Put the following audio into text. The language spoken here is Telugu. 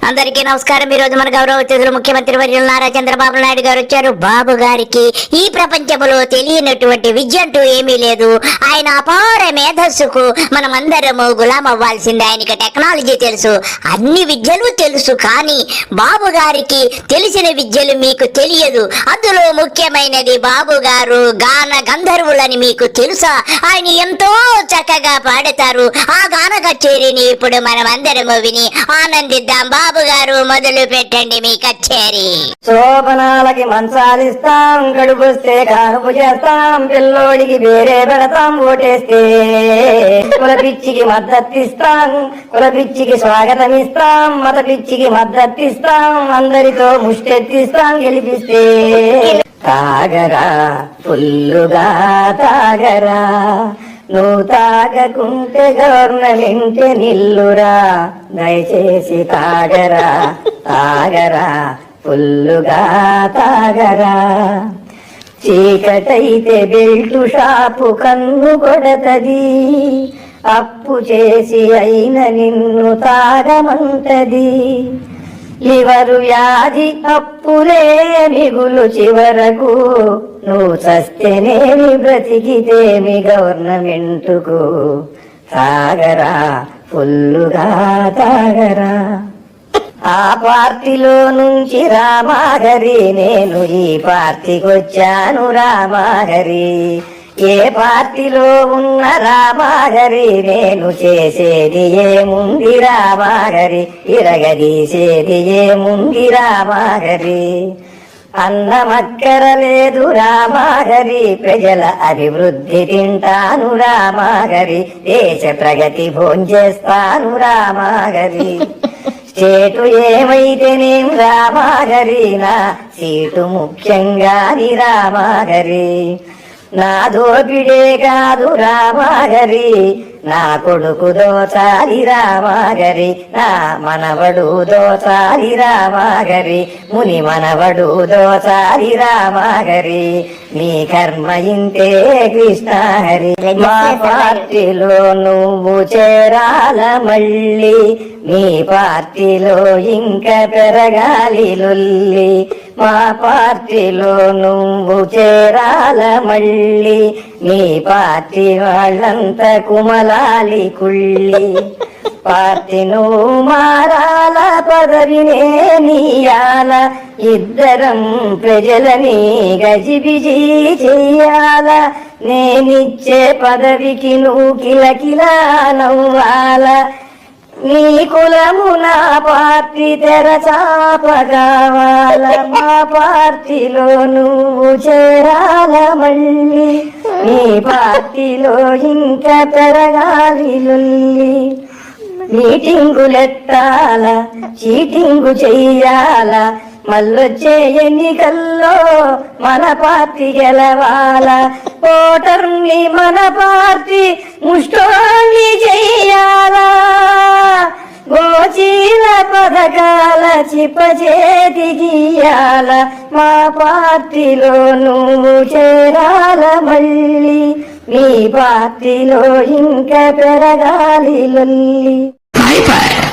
అందరికీ నమస్కారం. ఈ రోజు మన గౌరవ అతిథులు ముఖ్యమంత్రి వర్యులు నారా చంద్రబాబు నాయుడు గారు వచ్చారు. బాబు గారికి ఈ ప్రపంచంలో తెలియనటువంటి విద్య అంటూ ఏమీ లేదు. ఆయన అపార మేధస్సుకు మనమందరము గులాం అవ్వాల్సిందే. ఆయనకి టెక్నాలజీ తెలుసు, అన్ని విద్యలు తెలుసు, కానీ బాబు గారికి తెలిసిన విద్యలు మీకు తెలియదు. అందులో ముఖ్యమైనది బాబు గారు గాన గంధర్వులని మీకు తెలుసా? ఆయన ఎంతో చక్కగా పాడతారు. ఆ గాన కచేరీని ఇప్పుడు మనం అందరము విని ఆనందిద్దాం. బాబు గారు మొదలు పెట్టండి మీ కచేరీ. శోభనాలకి మంచాలిస్తాం, గడుపుస్తే కానుపు చేస్తాం, పిల్లోడికి వేరే పెడతాం ఓటేస్తే. కుల పిచ్చికి మద్దతిస్తాం, కుల పిచ్చికి స్వాగతం ఇస్తాం, మత పిచ్చికి మద్దతిస్తాం, అందరితో ముష్టెత్తిస్తాం గెలిపిస్తే. తాగరా ఫుల్లుగా తాగరా, నువ్వు తాగకుంటే గవర్నమెంట్ నిల్లురా, దయచేసి తాగరా తాగరా ఫుల్లుగా తాగరా. చీకటైతే బెల్టు షాపు కన్ను కొడతది, అప్పు చేసి అయిన నిన్ను తాగమంటది. లివరు వ్యాధి అప్పులే మిగులు చివరకు, నువ్వు చస్తేనేమి బ్రతికితేమి గవర్నమెంటుకు. తాగరా ఫుల్లుగా తాగరా. ఆ పార్టీలో నుంచి రామాగరి, నేను ఈ పార్టీకి వచ్చాను రామాగరి. ఏ పార్టీలో ఉన్న రామాగరి, నేను చేసేది ఏముంది రామాగరి, ఇరగదీసేది ఏముంది రామాగరి. అన్నమక్కరలేదు రామాగరి, ప్రజల అభివృద్ధి తింటాను రామాగరి, దేశ ప్రగతి భోంచేస్తాను రామాగరి. స్టేటు ఏమైతేనేం రామాగరి, నా సీటు ముఖ్యంగాని రామాగరి. నా దోపిడే కాదు రామాగరి, నా కొడుకు దోచాలి రామాగరి, నా మనవడు దోచాలి రామాగరి, ముని మనవడు దోచాలి రామాగరి. నీ కర్మ ఇంతే కృష్ణహరి. మా పార్టీలో నువ్వు చేరాల మళ్ళీ, నీ పార్టీలో ఇంకా పెరగాలి లొల్లి. మా పార్టీలో నువ్వు చేరాల మళ్ళీ, నీ పార్టీ వాళ్ళంతా కుమలాలి కుళ్ళి. పార్టీ నువ్వు మారాల, పదవినే నీయాల, ఇద్దరం ప్రజలని గజిబిజి చెయ్యాల. నేనిచ్చే పదవికి నువ్వు కిలకిలా నవ్వాల. నీ కులము నా పార్టీ తెరచాప కావాల. మా పార్టీలో నువ్వు చేరాల మళ్ళీ, నీ పార్టీలో ఇంకా పెరగాలి లొల్లి. మీటింగులెట్టాల, చీటింగు చెయ్యాల, మళ్ళొచ్చే ఎన్నికల్లో మన పార్టీ గెలవాల. ఓటర్ని మన పార్టీ ముష్టోని చెయ్యాలా, గోచీల పథకాల చిప్పచేతి గీయాల. మా పార్టీలో నువ్వు చేరాల మళ్ళీ, నీ పార్టీలో ఇంకా పెరగాలి లొల్లి.